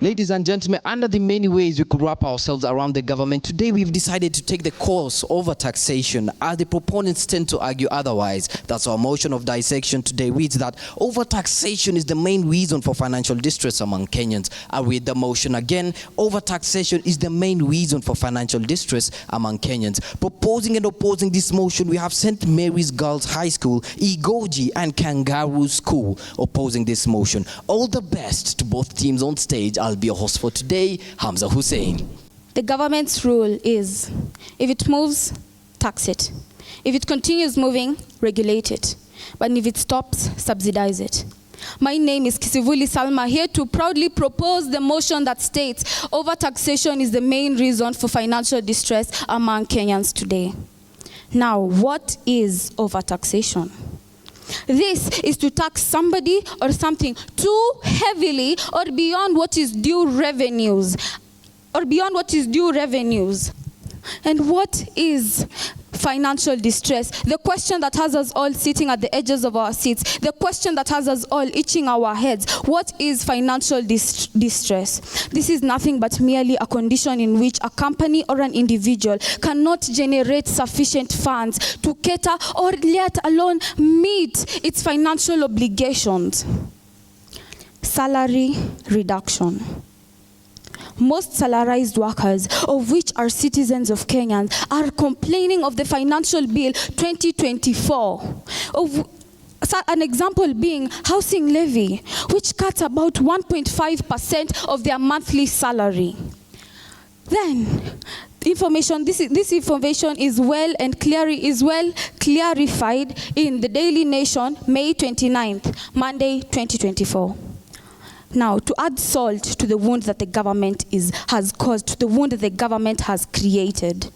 Ladies and gentlemen, under the many ways we could wrap ourselves around the government, today we've decided to take the course over taxation, as the proponents tend to argue otherwise. That's our motion of dissection today, which that over-taxation is the main reason for financial distress among Kenyans. I read the motion again. Over-taxation is the main reason for financial distress among Kenyans. Proposing and opposing this motion, we have St. Mary's Girls High School, Igoji, and Kangaru School opposing this motion. All the best to both teams on stage. I'll be a host for today, Hamza Hussein. The government's rule is, if it moves, tax it. If it continues moving, regulate it. But if it stops, subsidize it. My name is Kisivuli Salma, here to proudly propose the motion that states over-taxation is the main reason for financial distress among Kenyans today. Now, what is over-taxation? This is to tax somebody or something too heavily or beyond what is due revenues. And what is financial distress? The question that has us all sitting at the edges of our seats. The question that has us all itching our heads. What is financial distress? This is nothing but merely a condition in which a company or an individual cannot generate sufficient funds to cater or let alone meet its financial obligations. Salary reduction. Most salarized workers, of which are citizens of Kenya, are complaining of the financial bill 2024. An example being housing levy, which cuts about 1.5% of their monthly salary. Then, this information is well clarified in the Daily Nation, May 29th, Monday 2024. Now, to add salt to the wound that the government has caused, to the wound that the government has created,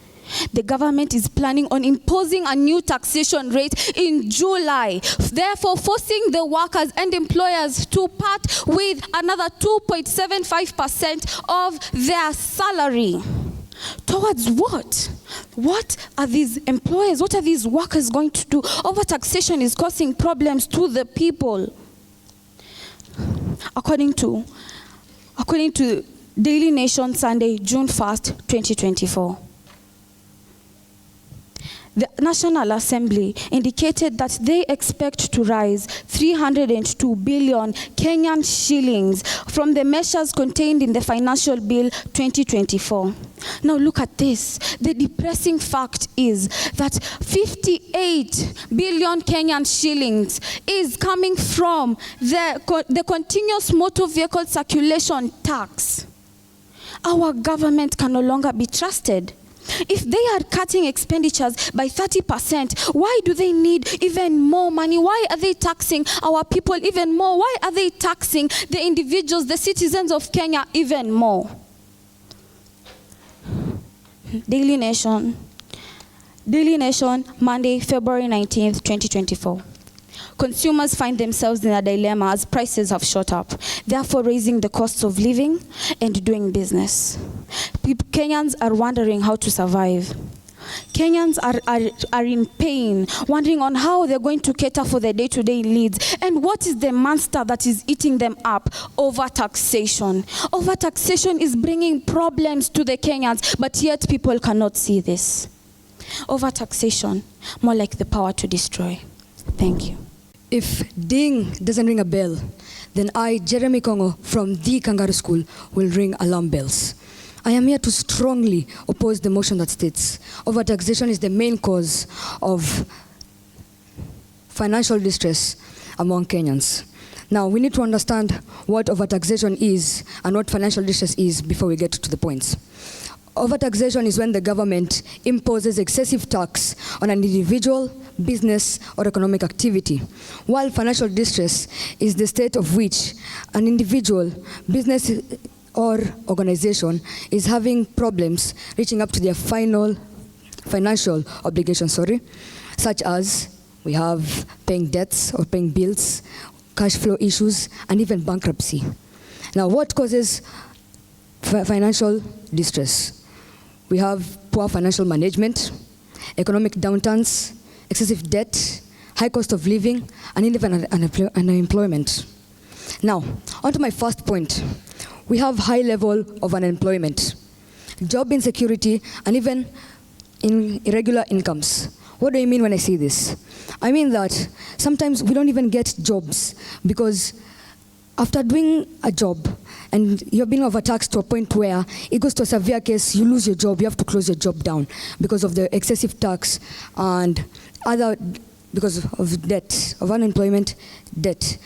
the government is planning on imposing a new taxation rate in July, therefore forcing the workers and employers to part with another 2.75% of their salary. Towards what? What are these employers, what are these workers going to do? Over-taxation is causing problems to the people. According to Daily Nation, Sunday, June 1st, 2024. The National Assembly indicated that they expect to raise 302 billion Kenyan shillings from the measures contained in the Financial Bill 2024. Now look at this. The depressing fact is that 58 billion Kenyan shillings is coming from the continuous motor vehicle circulation tax. Our government can no longer be trusted. If they are cutting expenditures by 30%, why do they need even more money? Why are they taxing our people even more? Why are they taxing the individuals, the citizens of Kenya even more? Daily Nation, Monday, February 19th, 2024. Consumers find themselves in a dilemma as prices have shot up, therefore raising the costs of living and doing business. Kenyans are wondering how to survive. Kenyans are in pain, wondering on how they're going to cater for their day-to-day needs. And what is the monster that is eating them up? Over-taxation. Over-taxation is bringing problems to the Kenyans, but yet people cannot see this. Over-taxation, more like the power to destroy. Thank you. If ding doesn't ring a bell, then I, Jeremy Kongo, from the Kangaru School, will ring alarm bells. I am here to strongly oppose the motion that states over-taxation is the main cause of financial distress among Kenyans. Now, we need to understand what over-taxation is and what financial distress is before we get to the points. Over-taxation is when the government imposes excessive tax on an individual, business, or economic activity, while financial distress is the state of which an individual, business, or organization is having problems reaching up to their financial obligations, such as we have paying debts or paying bills, cash flow issues, and even bankruptcy. Now, what causes financial distress? We have poor financial management, economic downturns, excessive debt, high cost of living, and even unemployment. Now, on to my first point. we have high level of unemployment, job insecurity, and even in irregular incomes. What do I mean when I say this? I mean that sometimes we don't even get jobs because after doing a job and you're being overtaxed to a point where it goes to a severe case, you lose your job, you have to close your job down because of the excessive tax and other, because of debt, of unemployment, debt.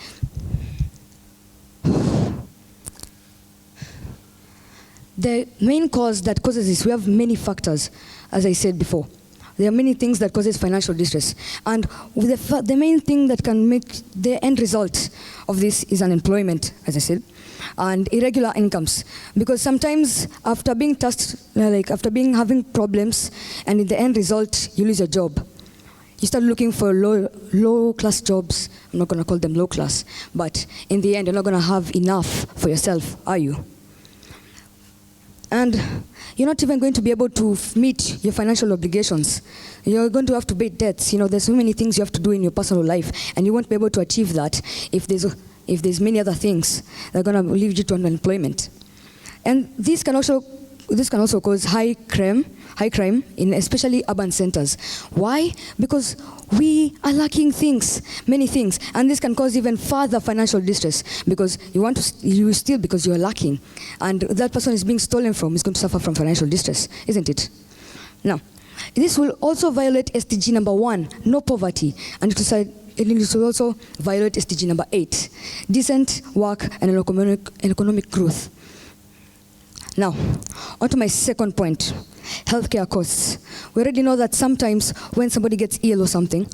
The main cause that causes this, we have many factors, as I said before. There are many things that causes financial distress. And the main thing that can make the end result of this is unemployment, as I said, and irregular incomes. Because sometimes after being tasked, having problems, and in the end result, you lose your job. You start looking for low-class jobs. I'm not going to call them low-class, but in the end, you're not going to have enough for yourself, are you? And you're not even going to be able to meet your financial obligations. You're going to have to pay debts. There's so many things you have to do in your personal life, and you won't be able to achieve that if there's many other things that are going to lead you to unemployment. And this can also cause high crime in especially urban centers. Why? Because we are lacking many things, and this can cause even further financial distress because you steal because you are lacking, and that person is being stolen from is going to suffer from financial distress, isn't it? Now, this will also violate SDG number 1, no poverty, and it will also violate SDG number 8, decent work and economic growth. Now, on to my second point, healthcare costs. We already know that sometimes when somebody gets ill or something,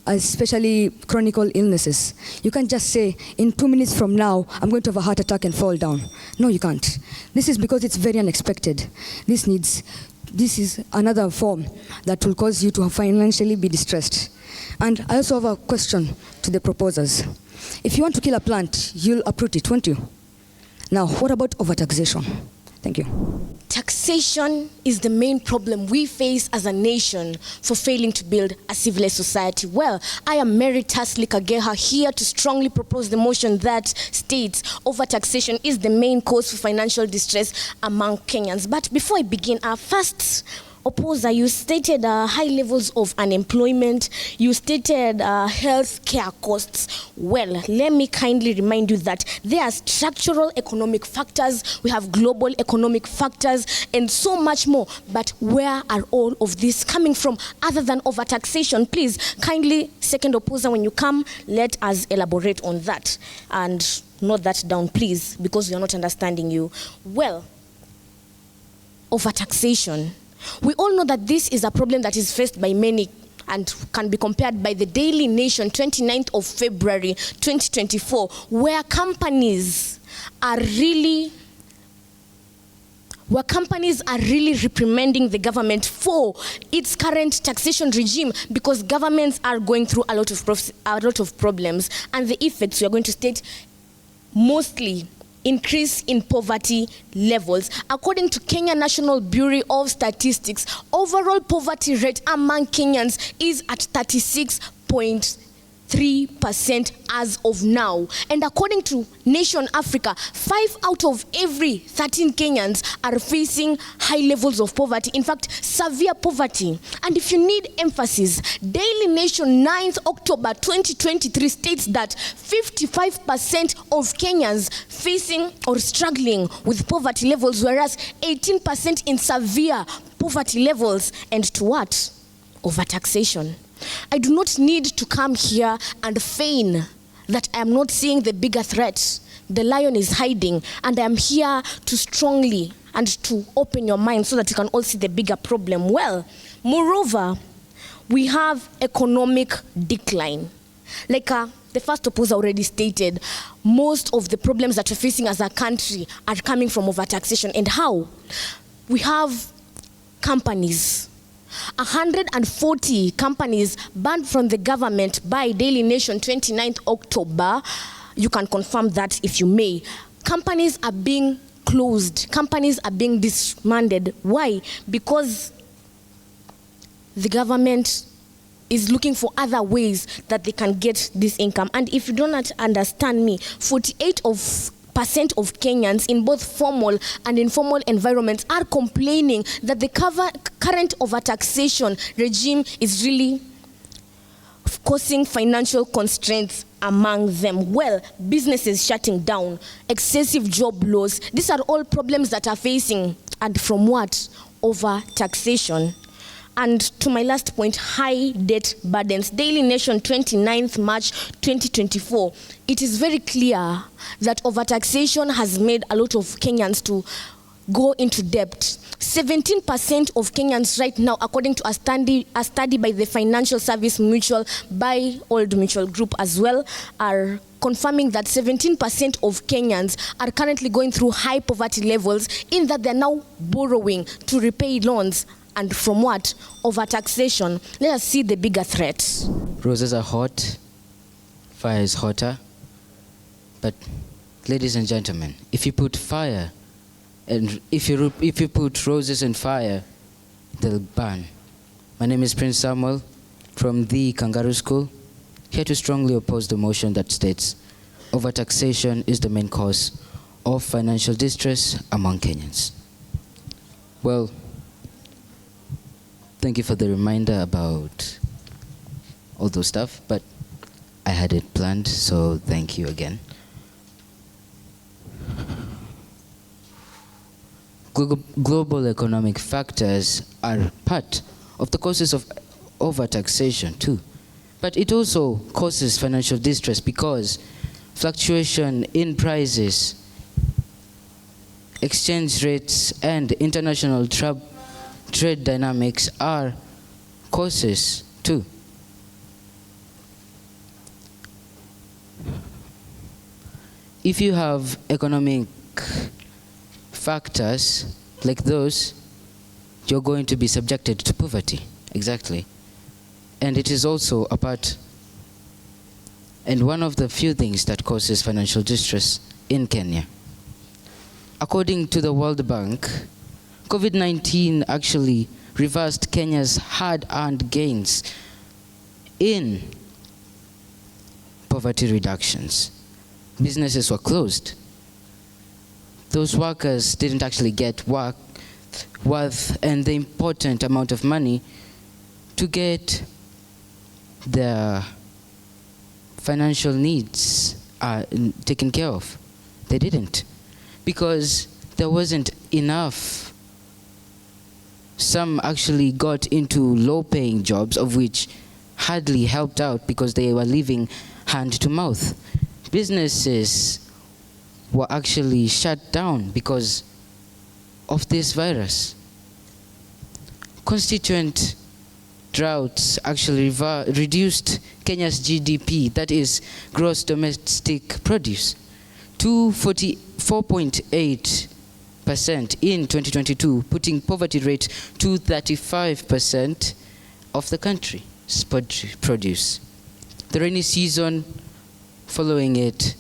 especially chronic illnesses, you can't just say, in 2 minutes from now, I'm going to have a heart attack and fall down. No, you can't. This is because it's very unexpected. This is another form that will cause you to financially be distressed. And I also have a question to the proposers. If you want to kill a plant, you'll uproot it, won't you? Now, what about overtaxation? Thank you. Taxation is the main problem we face as a nation for failing to build a civilized society. Well, I am Mary Tasli Kageha here to strongly propose the motion that states overtaxation is the main cause for financial distress among Kenyans. But before I begin, first, opposer, you stated high levels of unemployment. You stated health care costs. Well, let me kindly remind you that there are structural economic factors, we have global economic factors, and so much more. But where are all of this coming from other than overtaxation? Please, kindly, second opposer, when you come, let us elaborate on that. And note that down, please, because we are not understanding you. Well, overtaxation. We all know that this is a problem that is faced by many and can be compared by the Daily Nation, 29th of February, 2024, where companies are really reprimanding the government for its current taxation regime because governments are going through a lot of problems, and the effects we are going to state mostly increase in poverty levels. According to Kenya National Bureau of Statistics, overall poverty rate among Kenyans is at 36.3% as of now. And according to Nation Africa, 5 out of every 13 Kenyans are facing high levels of poverty, in fact, severe poverty. And if you need emphasis, Daily Nation 9th October 2023 states that 55% of Kenyans facing or struggling with poverty levels, whereas 18% in severe poverty levels. And to what? Overtaxation. I do not need to come here and feign that I am not seeing the bigger threat. The lion is hiding, and I am here to strongly and to open your mind so that you can all see the bigger problem. Well, moreover, we have economic decline. Like the first opposer already stated, most of the problems that we're facing as a country are coming from overtaxation. And how? We have companies. 140 companies banned from the government by Daily Nation 29th October. You can confirm that if you may. Companies are being closed. Companies are being disbanded. Why? Because the government is looking for other ways that they can get this income. And if you do not understand me, 48% of Kenyans in both formal and informal environments are complaining that the current overtaxation regime is really causing financial constraints among them. Well, businesses shutting down, excessive job loss, these are all problems that are facing, and from what? Over taxation. And to my last point, high debt burdens. Daily Nation, 29th March 2024. It is very clear that overtaxation has made a lot of Kenyans to go into debt. 17% of Kenyans right now, according to a study by the Financial Service Mutual, by Old Mutual Group as well, are confirming that 17% of Kenyans are currently going through high poverty levels, in that they're now borrowing to repay loans. And from what? Overtaxation. Let us see the bigger threat. Roses are hot, fire is hotter. But ladies and gentlemen, if you put fire and if you put roses in fire, they'll burn. My name is Prince Samuel from the Kangaru School, here to strongly oppose the motion that states overtaxation is the main cause of financial distress among Kenyans. Well, thank you for the reminder about all those stuff, but I had it planned, so thank you again. Global economic factors are part of the causes of overtaxation too. But it also causes financial distress because fluctuation in prices, exchange rates, and international trade dynamics are causes too. If you have economic factors like those, you're going to be subjected to poverty. Exactly. And it is also a part and one of the few things that causes financial distress in Kenya. According to the World Bank, COVID-19 actually reversed Kenya's hard-earned gains in poverty reductions. Businesses were closed. Those workers didn't actually get worth and the important amount of money to get their financial needs taken care of. They didn't, because there wasn't enough. Some actually got into low-paying jobs, of which hardly helped out because they were living hand to mouth. Businesses were actually shut down because of this virus. Constituent droughts actually reduced Kenya's GDP, that is gross domestic produce, to 44.8% in 2022, putting poverty rate to 35% of the country's produce. The rainy season following it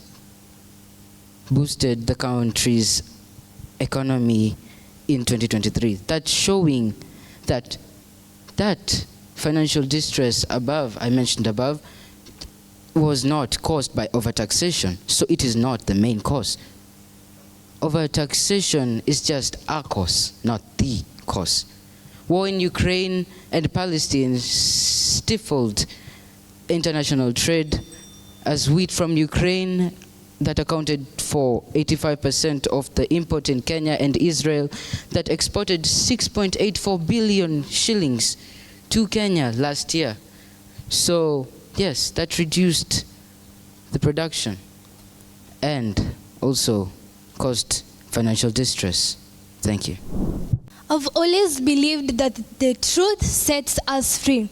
boosted the country's economy in 2023. That's showing that financial distress I mentioned above, was not caused by overtaxation, so it is not the main cause. Overtaxation is just a cause, not the cause. War in Ukraine and Palestine stifled international trade, as wheat from Ukraine that accounted for 85% of the import in Kenya, and Israel that exported 6.84 billion shillings to Kenya last year. So yes, that reduced the production and also caused financial distress. Thank you. I've always believed that the truth sets us free.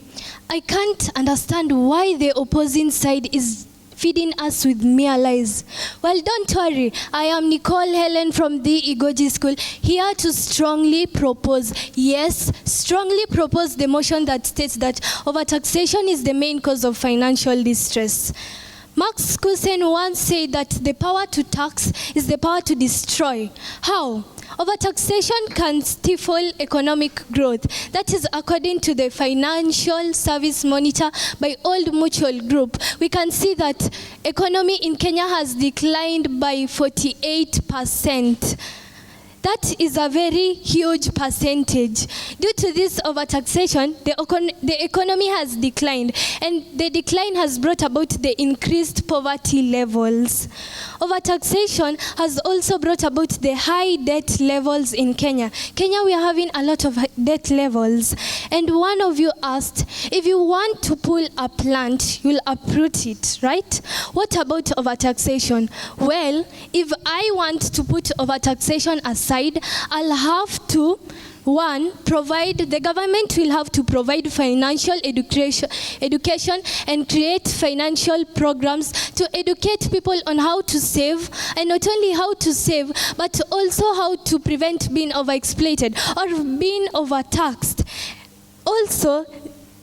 I can't understand why the opposing side is feeding us with mere lies. Well, don't worry. I am Nicole Helen from the Igoji School, here to strongly propose the motion that states that overtaxation is the main cause of financial distress. Max Kusen once said that the power to tax is the power to destroy. How? Overtaxation can stifle economic growth. That is according to the Financial Service Monitor by Old Mutual Group. We can see that economy in Kenya has declined by 48%. That is a very huge percentage. Due to this overtaxation, the economy has declined, and the decline has brought about the increased poverty levels. Overtaxation has also brought about the high debt levels in Kenya. Kenya, we are having a lot of debt levels. And one of you asked, if you want to pull a plant, you'll uproot it, right? What about overtaxation? Well, if I want to put overtaxation aside, I'll have to, the government will have to provide financial education and create financial programs to educate people on how to save, and not only how to save, but also how to prevent being overexploited or being overtaxed. Also,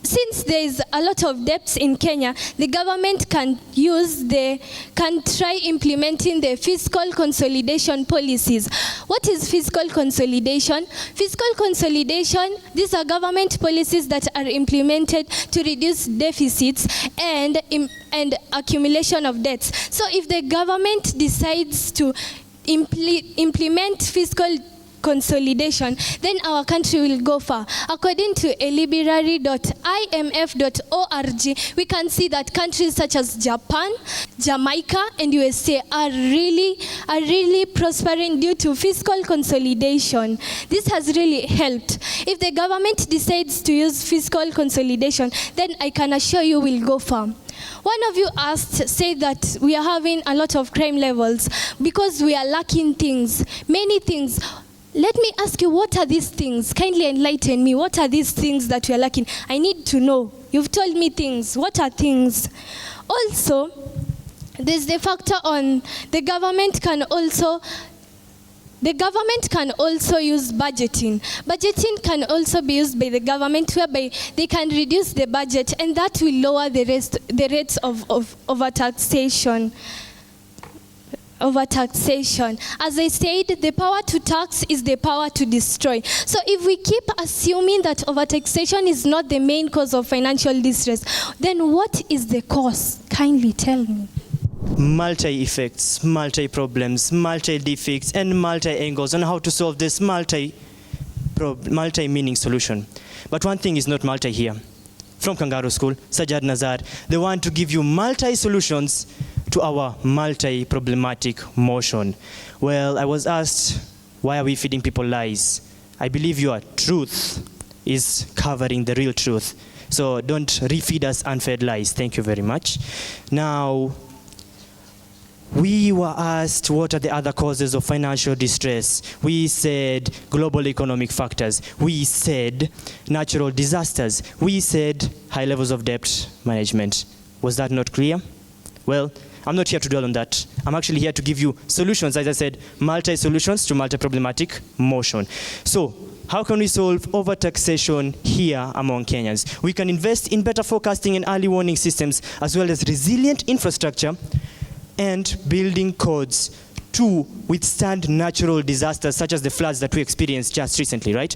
since there is a lot of debts in Kenya, the government can try implementing the fiscal consolidation policies. What is fiscal consolidation? Fiscal consolidation, these are government policies that are implemented to reduce deficits and accumulation of debts. So if the government decides to implement fiscal consolidation, then our country will go far. According to elibrary.imf.org, we can see that countries such as Japan, Jamaica, and USA are really prospering due to fiscal consolidation. This has really helped. If the government decides to use fiscal consolidation, then I can assure you we'll go far. One of you said that we are having a lot of crime levels because we are lacking things, many things. Let me ask you, what are these things? Kindly enlighten me. What are these things that we are lacking? I need to know. You've told me things. What are things? Also, there's the factor on the government can also use budgeting. Budgeting can also be used by the government, whereby they can reduce the budget, and that will lower the rates of overtaxation. As I said, the power to tax is the power to destroy. So if we keep assuming that overtaxation is not the main cause of financial distress, then what is the cause? Kindly tell me. Multi-effects, multi-problems, multi-defects, and multi-angles on how to solve this multi-meaning solution. But one thing is not multi here. From Kangaru School, Sajad Nazar, they want to give you multi-solutions to our multi-problematic motion. Well, I was asked, why are we feeding people lies? I believe your truth is covering the real truth. So don't refeed us unfed lies. Thank you very much. Now, we were asked what are the other causes of financial distress. We said global economic factors. We said natural disasters. We said high levels of debt management. Was that not clear? Well, I'm not here to dwell on that. I'm actually here to give you solutions, as I said, multi-solutions to multi-problematic motion. So, how can we solve overtaxation here among Kenyans? We can invest in better forecasting and early warning systems, as well as resilient infrastructure and building codes to withstand natural disasters such as the floods that we experienced just recently, right?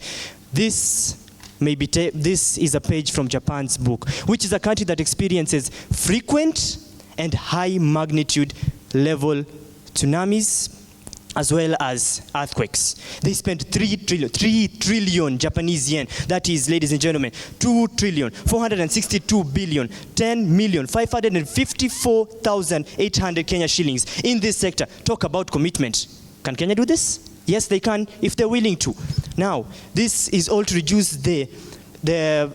This is a page from Japan's book, which is a country that experiences frequent and high magnitude level tsunamis, as well as earthquakes. They spent 3 trillion Japanese yen. That is, ladies and gentlemen, 2,462 billion, 10,554,800 Kenya shillings in this sector. Talk about commitment. Can Kenya do this? Yes, they can, if they're willing to. Now, this is all to reduce the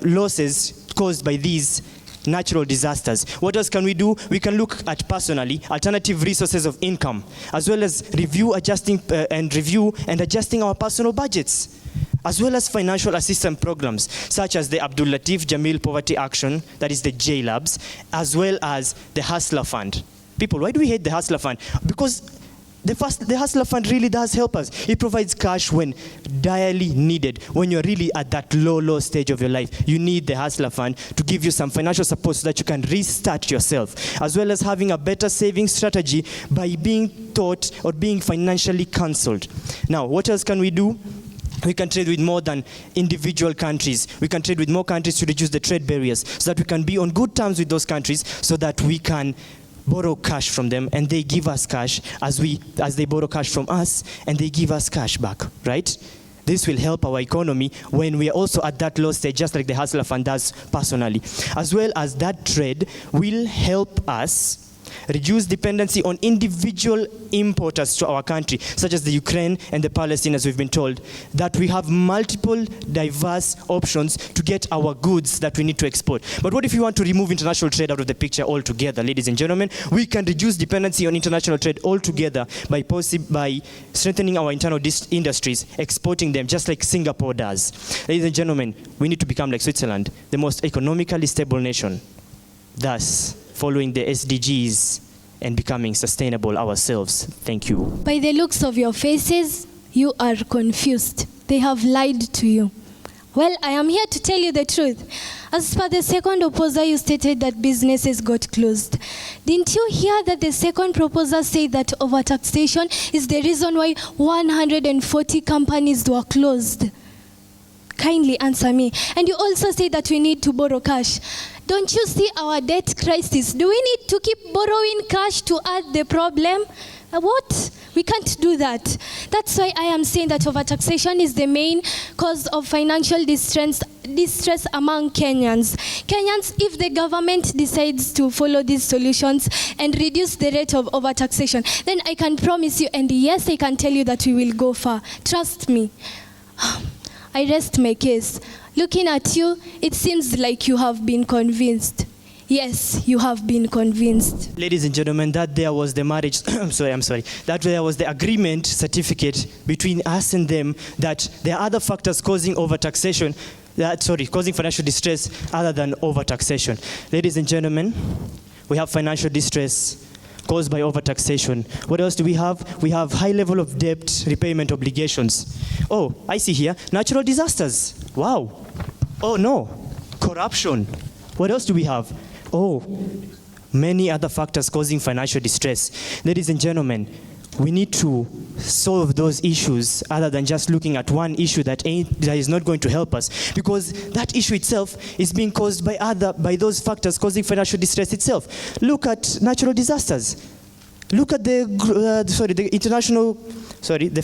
losses caused by these natural disasters. What else can we do? We can look at personally alternative resources of income, as well as review and adjusting our personal budgets, as well as financial assistance programs such as the Abdul Latif Jamil Poverty Action, that is the JLABS, as well as the Hustler Fund. People, why do we hate the Hustler Fund? Because The Hustler Fund really does help us. It provides cash when direly needed. When you're really at that low stage of your life, you need the Hustler Fund to give you some financial support so that you can restart yourself, as well as having a better saving strategy by being taught or being financially counseled. Now, what else can we do? We can trade with more than individual countries. We can trade with more countries to reduce the trade barriers so that we can be on good terms with those countries so that we can borrow cash from them and they give us cash as they borrow cash from us and they give us cash back, right? This will help our economy when we are also at that low stage, just like the Hustler Fund does personally. As well as that trade will help us reduce dependency on individual importers to our country, such as the Ukraine and the Palestinians. We've been told that we have multiple diverse options to get our goods that we need to export. But what if we want to remove international trade out of the picture altogether, ladies and gentlemen? We can reduce dependency on international trade altogether by strengthening our internal industries, exporting them just like Singapore does. Ladies and gentlemen, we need to become like Switzerland, the most economically stable nation, thus following the SDGs and becoming sustainable ourselves. Thank you. By the looks of your faces, you are confused. They have lied to you. Well, I am here to tell you the truth. As per the second opposer, you stated that businesses got closed. Didn't you hear that the second proposer said that overtaxation is the reason why 140 companies were closed? Kindly answer me. And you also say that we need to borrow cash. Don't you see our debt crisis? Do we need to keep borrowing cash to add the problem? What? We can't do that. That's why I am saying that overtaxation is the main cause of financial distress among Kenyans. Kenyans, if the government decides to follow these solutions and reduce the rate of overtaxation, then I can promise you, and yes, I can tell you that we will go far. Trust me. I rest my case. Looking at you, it seems like you have been convinced. Yes, you have been convinced. Ladies and gentlemen, that there was the marriage, that there was the agreement certificate between us and them that there are other factors causing overtaxation, causing financial distress other than overtaxation. Ladies and gentlemen, we have financial distress caused by overtaxation. What else do we have? We have high level of debt repayment obligations. Oh, I see here, natural disasters. Wow. Oh no, corruption. What else do we have? Oh, many other factors causing financial distress. Ladies and gentlemen, we need to solve those issues other than just looking at one issue that is not going to help us, because that issue itself is being caused by those factors causing financial distress itself. Look at natural disasters. Look at the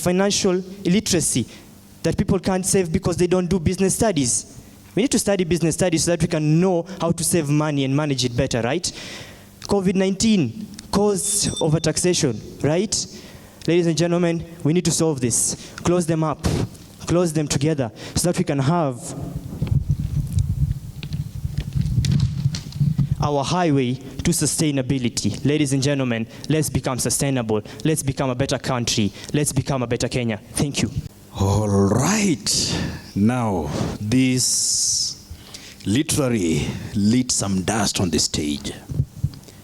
financial illiteracy that people can't save because they don't do business studies. We need to study business studies so that we can know how to save money and manage it better, right? COVID-19 caused overtaxation, right? Ladies and gentlemen, we need to solve this. Close them up, close them together so that we can have our highway to sustainability. Ladies and gentlemen, let's become sustainable. Let's become a better country. Let's become a better Kenya. Thank you. All right. Now, this literally lit some dust on the stage.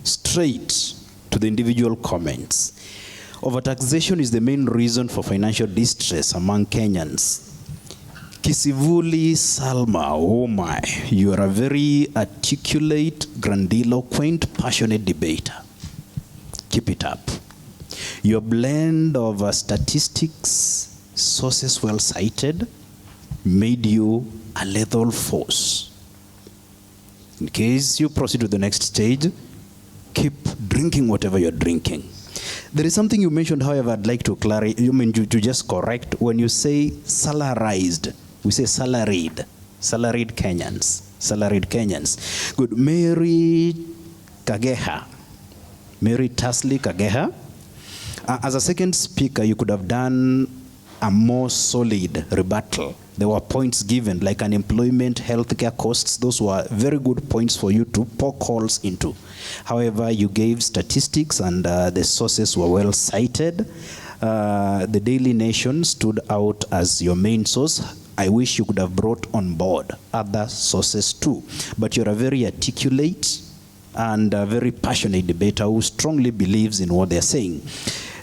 Straight to the individual comments. Overtaxation is the main reason for financial distress among Kenyans. Kisivuli Salma, oh my, you are a very articulate, grandiloquent, passionate debater. Keep it up. Your blend of statistics, sources well cited, made you a lethal force. In case you proceed to the next stage, keep drinking whatever you're drinking. There is something you mentioned, however, I'd like to clarify, to just correct. When you say salarized, we say salaried. Salaried Kenyans. Salaried Kenyans. Good. Mary Kageha. Mary Tasley Kageha. As a second speaker, you could have done a more solid rebuttal. There were points given, like unemployment, healthcare costs. Those were very good points for you to poke holes into. However, you gave statistics and the sources were well cited. The Daily Nation stood out as your main source. I wish you could have brought on board other sources too. But you're a very articulate and a very passionate debater who strongly believes in what they're saying.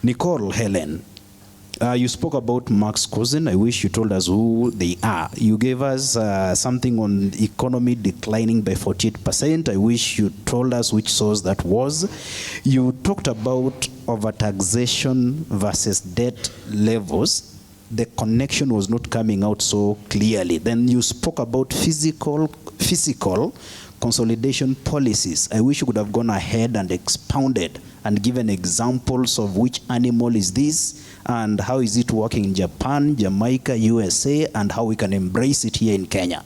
Nicole Helen, you spoke about Mark's cousin. I wish you told us who they are. You gave us something on economy declining by 48%. I wish you told us which source that was. You talked about overtaxation versus debt levels. The connection was not coming out so clearly. Then you spoke about physical consolidation policies. I wish you could have gone ahead and expounded and given examples of which animal is this and how is it working in Japan, Jamaica, USA, and how we can embrace it here in Kenya.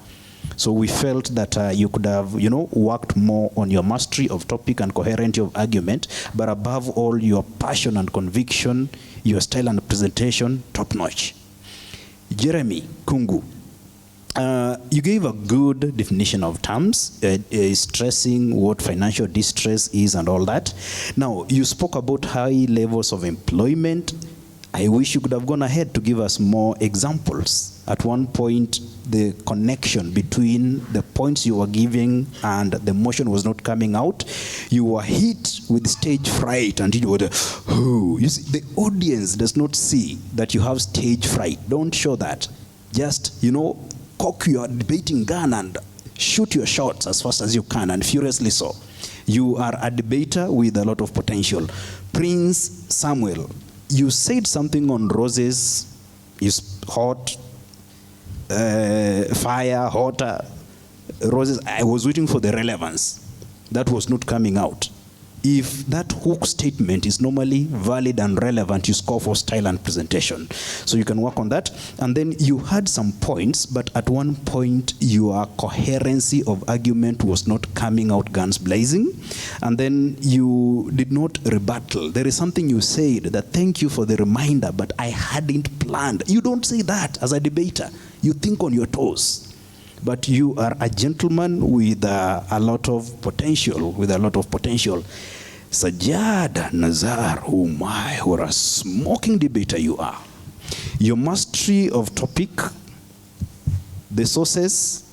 So we felt that you could have, worked more on your mastery of topic and coherence of argument, but above all, your passion and conviction, your style and presentation, top notch. Jeremy Kungu, you gave a good definition of terms, stressing what financial distress is and all that. Now, you spoke about high levels of employment. I wish you could have gone ahead to give us more examples. At one point, the connection between the points you were giving and the motion was not coming out. You were hit with stage fright and you were, oh. You see, the audience does not see that you have stage fright. Don't show that. Just, cock your debating gun and shoot your shots as fast as you can, and furiously so. You are a debater with a lot of potential. Prince Samuel, you said something on roses is hot, fire, hotter, roses. I was waiting for the relevance. That was not coming out. If that hook statement is normally valid and relevant, you score for style and presentation. So you can work on that. And then you had some points, but at one point your coherency of argument was not coming out guns blazing. And then you did not rebuttal. There is something you said that thank you for the reminder, but I hadn't planned. You don't say that as a debater. You think on your toes. But you are a gentleman with a lot of potential, Sajad Nazar, oh my, what a smoking debater you are. Your mastery of topic, the sources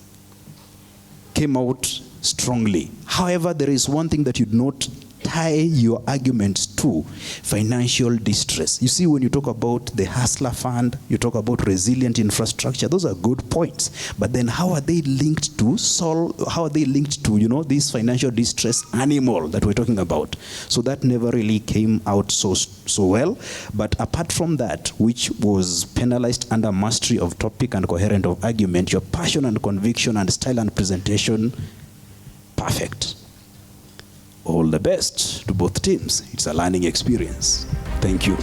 came out strongly. However, there is one thing that you do not tie your arguments to: financial distress. You see, when you talk about the Hustler Fund, you talk about resilient infrastructure, those are good points. But then how are they linked to this financial distress animal that we're talking about? So that never really came out so well. But apart from that, which was penalized under mastery of topic and coherent of argument, your passion and conviction and style and presentation, perfect. All the best to both teams. It's a learning experience. Thank you.